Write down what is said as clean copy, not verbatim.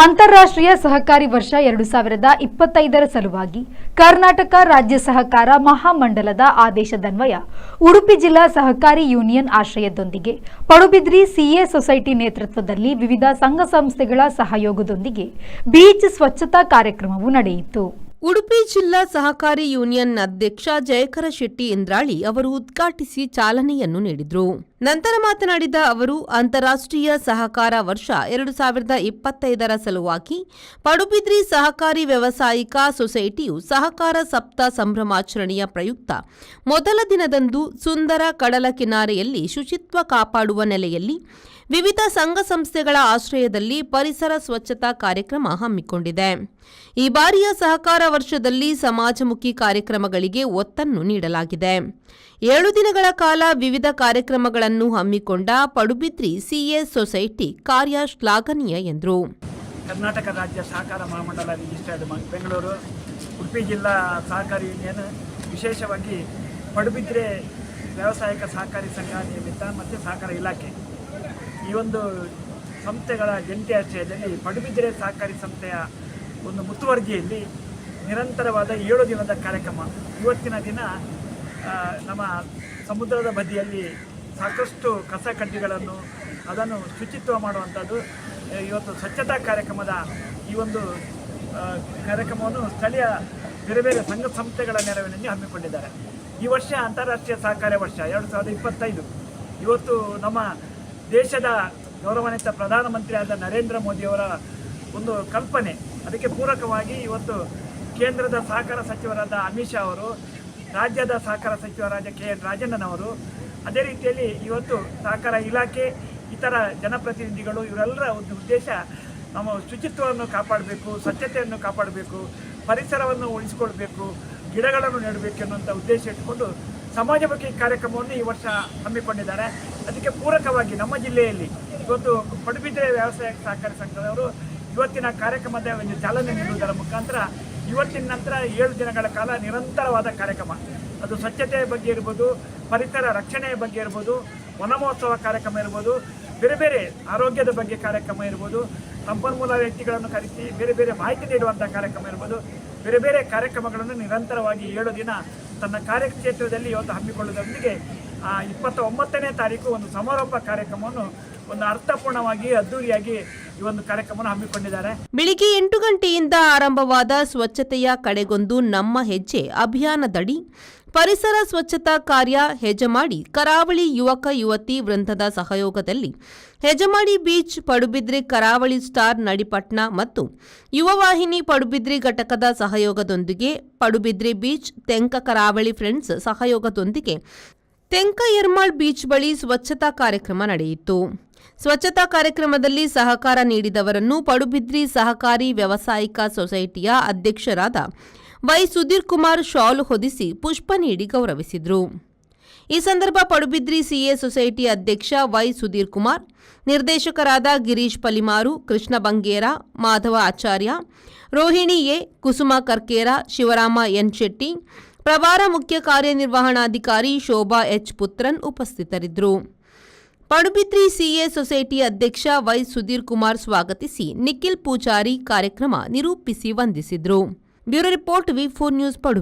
ಅಂತಾರಾಷ್ಟ್ರೀಯ ಸಹಕಾರಿ ವರ್ಷ 2025ರ ಸಲುವಾಗಿ ಕರ್ನಾಟಕ ರಾಜ್ಯ ಸಹಕಾರ ಮಹಾಮಂಡಲದ ಆದೇಶದನ್ವಯ ಉಡುಪಿ ಜಿಲ್ಲಾ ಸಹಕಾರಿ ಯೂನಿಯನ್ ಆಶ್ರಯದೊಂದಿಗೆ ಪಡುಬಿದ್ರಿ ಸಿಎ ಸೊಸೈಟಿ ನೇತೃತ್ವದಲ್ಲಿ ವಿವಿಧ ಸಂಘ ಸಂಸ್ಥೆಗಳ ಸಹಯೋಗದೊಂದಿಗೆ ಬೀಚ್ ಸ್ವಚ್ಛತಾ ಕಾರ್ಯಕ್ರಮವು ನಡೆಯಿತು. ಉಡುಪಿ ಜಿಲ್ಲಾ ಸಹಕಾರಿ ಯೂನಿಯನ್ ಅಧ್ಯಕ್ಷ ಜಯಕರ ಶೆಟ್ಟಿ ಇಂದ್ರಾಳಿ ಅವರು ಉದ್ಘಾಟಿಸಿ ಚಾಲನೆಯನ್ನು ನೀಡಿದರು. ನಂತರ ಮಾತನಾಡಿದ ಅವರು, ಅಂತಾರಾಷ್ಟ್ರೀಯ ಸಹಕಾರ ವರ್ಷ 2025ರ ಸಲುವಾಗಿ ಪಡುಬಿದ್ರಿ ಸಹಕಾರಿ ವ್ಯಾವಸಾಯಿಕ ಸೊಸೈಟಿಯು ಸಹಕಾರ ಸಪ್ತಾಹ ಸಂಭ್ರಮಾಚರಣೆಯ ಪ್ರಯುಕ್ತ ಮೊದಲ ದಿನದಂದು ಸುಂದರ ಕಡಲ ಕಿನಾರೆಯಲ್ಲಿ ಶುಚಿತ್ವ ಕಾಪಾಡುವ ನೆಲೆಯಲ್ಲಿ ವಿವಿಧ ಸಂಘ ಸಂಸ್ಥೆಗಳ ಆಶ್ರಯದಲ್ಲಿ ಪರಿಸರ ಸ್ವಚ್ಛತಾ ಕಾರ್ಯಕ್ರಮ ಹಮ್ಮಿಕೊಂಡಿದೆ. ಈ ಬಾರಿಯ ಸಹಕಾರ ವರ್ಷದಲ್ಲಿ ಸಮಾಜಮುಖಿ ಕಾರ್ಯಕ್ರಮಗಳಿಗೆ ಒತ್ತನ್ನು ನೀಡಲಾಗಿದೆ. 7 ದಿನಗಳ ಕಾಲ ವಿವಿಧ ಕಾರ್ಯಕ್ರಮಗಳನ್ನು ಹಮ್ಮಿಕೊಂಡ ಪಡುಬಿದ್ರಿ ಸಿಎ ಸೊಸೈಟಿ ಕಾರ್ಯ ಶ್ಲಾಘನೀಯ ಎಂದರು. ಕರ್ನಾಟಕ ರಾಜ್ಯ ಸಹಕಾರ ಮಹಾಮಂಡಲ ರಿಜಿಸ್ಟರ್ಡ್ ಬೆಂಗಳೂರು ಉಡುಪಿ ಜಿಲ್ಲಾ ಸಹಕಾರಿ ಯೂನಿಯನ್ ವಿಶೇಷವಾಗಿ ಪಡುಬಿದ್ರೆ ವ್ಯಾವಸಾಯಿಕ ಸಹಕಾರಿ ಸಂಘ ನಿಯಮಿತ ಮತ್ತು ಸಹಕಾರ ಇಲಾಖೆ ಈ ಒಂದು ಸಂಸ್ಥೆಗಳ ಜಂಟಿ ಆಶ್ರಯದಲ್ಲಿ ಪಡುಬಿದ್ರೆ ಸಹಕಾರಿ ಸಂಸ್ಥೆಯ ಒಂದು ಮುತುವರ್ಜಿಯಲ್ಲಿ ನಿರಂತರವಾದ 7 ದಿನದ ಕಾರ್ಯಕ್ರಮ. ಇವತ್ತಿನ ದಿನ ನಮ್ಮ ಸಮುದ್ರದ ಬದಿಯಲ್ಲಿ ಸಾಕಷ್ಟು ಕಸ ಕಡ್ಡಿಗಳನ್ನು ಅದನ್ನು ಶುಚಿತ್ವ ಮಾಡುವಂಥದ್ದು. ಇವತ್ತು ಸ್ವಚ್ಛತಾ ಕಾರ್ಯಕ್ರಮದ ಈ ಒಂದು ಕಾರ್ಯಕ್ರಮವನ್ನು ಸ್ಥಳೀಯ ಬೇರೆ ಬೇರೆ ಸಂಘ ಸಂಸ್ಥೆಗಳ ನೆರವಿನಲ್ಲಿ ಹಮ್ಮಿಕೊಂಡಿದ್ದಾರೆ. ಈ ವರ್ಷ ಅಂತಾರಾಷ್ಟ್ರೀಯ ಸಹಕಾರ ವರ್ಷ 2025. ಇವತ್ತು ನಮ್ಮ ದೇಶದ ಗೌರವಾನ್ವಿತ ಪ್ರಧಾನಮಂತ್ರಿಯಾದ ನರೇಂದ್ರ ಮೋದಿಯವರ ಒಂದು ಕಲ್ಪನೆ, ಅದಕ್ಕೆ ಪೂರಕವಾಗಿ ಇವತ್ತು ಕೇಂದ್ರದ ಸಹಕಾರ ಸಚಿವರಾದ ಅಮಿತ್ ಶಾ ಅವರು, ರಾಜ್ಯದ ಸಹಕಾರ ಸಚಿವರಾದ KN ರಾಜಣ್ಣನವರು, ಅದೇ ರೀತಿಯಲ್ಲಿ ಇವತ್ತು ಸಹಕಾರ ಇಲಾಖೆ ಇತರ ಜನಪ್ರತಿನಿಧಿಗಳು ಇವರೆಲ್ಲರ ಒಂದು ಉದ್ದೇಶ ನಾವು ಶುಚಿತ್ವವನ್ನು ಕಾಪಾಡಬೇಕು, ಸ್ವಚ್ಛತೆಯನ್ನು ಕಾಪಾಡಬೇಕು, ಪರಿಸರವನ್ನು ಉಳಿಸಿಕೊಳ್ಬೇಕು, ಗಿಡಗಳನ್ನು ನೆಡಬೇಕು ಅನ್ನುವಂಥ ಉದ್ದೇಶ ಇಟ್ಟುಕೊಂಡು ಸಮಾಜಮುಖಿ ಕಾರ್ಯಕ್ರಮವನ್ನು ಈ ವರ್ಷ ಹಮ್ಮಿಕೊಂಡಿದ್ದಾರೆ. ಅದಕ್ಕೆ ಪೂರಕವಾಗಿ ನಮ್ಮ ಜಿಲ್ಲೆಯಲ್ಲಿ ಇವತ್ತು ಪಡುಬಿದ್ರೆ ವ್ಯಾವಸಾಯ ಸಹಕಾರಿ ಸಂಘದವರು ಇವತ್ತಿನ ಕಾರ್ಯಕ್ರಮದ ಒಂದು ಚಾಲನೆ ನೀಡುವುದರ ಮುಖಾಂತರ ಇವತ್ತಿನ ನಂತರ 7 ದಿನಗಳ ಕಾಲ ನಿರಂತರವಾದ ಕಾರ್ಯಕ್ರಮ, ಅದು ಸ್ವಚ್ಛತೆಯ ಬಗ್ಗೆ ಇರ್ಬೋದು, ಪರಿಸರ ರಕ್ಷಣೆಯ ಬಗ್ಗೆ ಇರ್ಬೋದು, ವನ ಮಹೋತ್ಸವ ಕಾರ್ಯಕ್ರಮ ಇರ್ಬೋದು, ಬೇರೆ ಬೇರೆ ಆರೋಗ್ಯದ ಬಗ್ಗೆ ಕಾರ್ಯಕ್ರಮ ಇರ್ಬೋದು, ಸಂಪನ್ಮೂಲ ವ್ಯಕ್ತಿಗಳನ್ನು ಕರೆಸಿ ಬೇರೆ ಬೇರೆ ಮಾಹಿತಿ ನೀಡುವಂಥ ಕಾರ್ಯಕ್ರಮ ಇರ್ಬೋದು, ಬೇರೆ ಬೇರೆ ಕಾರ್ಯಕ್ರಮಗಳನ್ನು ನಿರಂತರವಾಗಿ 7 ದಿನ ತನ್ನ ಕಾರ್ಯಕ್ಷೇತ್ರದಲ್ಲಿ ಇವತ್ತು ಹಮ್ಮಿಕೊಳ್ಳುವುದರೊಂದಿಗೆ 29ನೇ ತಾರೀಕು ಒಂದು ಸಮಾರೋಪ ಕಾರ್ಯಕ್ರಮವನ್ನು ಒಂದು ಅರ್ಥಪೂರ್ಣವಾಗಿ ಅದ್ದೂರಿಯಾಗಿ ಈ ಒಂದು ಕಾರ್ಯಕ್ರಮವನ್ನು ಹಮ್ಮಿಕೊಂಡಿದ್ದಾರೆ. ಬೆಳಿಗ್ಗೆ 8 ಗಂಟೆಯಿಂದ ಆರಂಭವಾದ ಸ್ವಚ್ಛತೆಯ ಕಡೆಗೊಂದು ನಮ್ಮ ಹೆಜ್ಜೆ ಅಭಿಯಾನದಡಿ ಪರಿಸರ ಸ್ವಚ್ಛತಾ ಕಾರ್ಯ ಹೆಜಮಾಡಿ ಕರಾವಳಿ ಯುವಕ ಯುವತಿ ವೃಂದದ ಸಹಯೋಗದಲ್ಲಿ ಹೆಜಮಾಡಿ ಬೀಚ್, ಪಡುಬಿದ್ರಿ ಕರಾವಳಿ ಸ್ಟಾರ್ ನಡಿಪಟ್ನ ಮತ್ತು ಯುವವಾಹಿನಿ ಪಡುಬಿದ್ರಿ ಘಟಕದ ಸಹಯೋಗದೊಂದಿಗೆ ಪಡುಬಿದ್ರಿ ಬೀಚ್, ತೆಂಕ ಕರಾವಳಿ ಫ್ರೆಂಡ್ಸ್ ಸಹಯೋಗದೊಂದಿಗೆ ತೆಂಕ ಯರ್ಮಾಳ್ ಬೀಚ್ ಬಳಿ ಸ್ವಚ್ಛತಾ ಕಾರ್ಯಕ್ರಮ ನಡೆಯಿತು. ಸ್ವಚ್ಛತಾ ಕಾರ್ಯಕ್ರಮದಲ್ಲಿ ಸಹಕಾರ ನೀಡಿದವರನ್ನು ಪಡುಬಿದ್ರಿ ಸಹಕಾರಿ ವ್ಯಾವಸಾಯಿಕ ಸೊಸೈಟಿಯ ಅಧ್ಯಕ್ಷರಾದ ವೈ ಸುಧೀರ್ ಕುಮಾರ್ ಶಾಲು ಹೊದಿಸಿ ಪುಷ್ಪ ನೀಡಿ ಗೌರವಿಸಿದರು. ಈ ಸಂದರ್ಭ ಪಡುಬಿದ್ರಿ ಸಿಎ ಸೊಸೈಟಿ ಅಧ್ಯಕ್ಷ ವೈ ಸುಧೀರ್ ಕುಮಾರ್, ನಿರ್ದೇಶಕರಾದ ಗಿರೀಶ್ ಪಲಿಮಾರು, ಕೃಷ್ಣ ಬಂಗೇರ, ಮಾಧವ ಆಚಾರ್ಯ, ರೋಹಿಣಿ ಎ, ಕುಸುಮ ಕರ್ಕೇರ, ಶಿವರಾಮ ಎನ್ ಶೆಟ್ಟಿ, ಪ್ರಭಾರ ಮುಖ್ಯ ಕಾರ್ಯನಿರ್ವಹಣಾಧಿಕಾರಿ ಶೋಭಾ ಎಚ್ ಪುತ್ರನ್ ಉಪಸ್ಥಿತರಿದ್ದರು. ಪಡುಬಿದ್ರಿ ಸಿಎ ಸೊಸೈಟಿ ಅಧ್ಯಕ್ಷ ವೈ ಸುಧೀರ್ ಕುಮಾರ್ ಸ್ವಾಗತಿಸಿ ನಿಖಿಲ್ ಪೂಜಾರಿ ಕಾರ್ಯಕ್ರಮ ನಿರೂಪಿಸಿ ವಂದಿಸಿದರು. Bureau report V4 news Padubidri.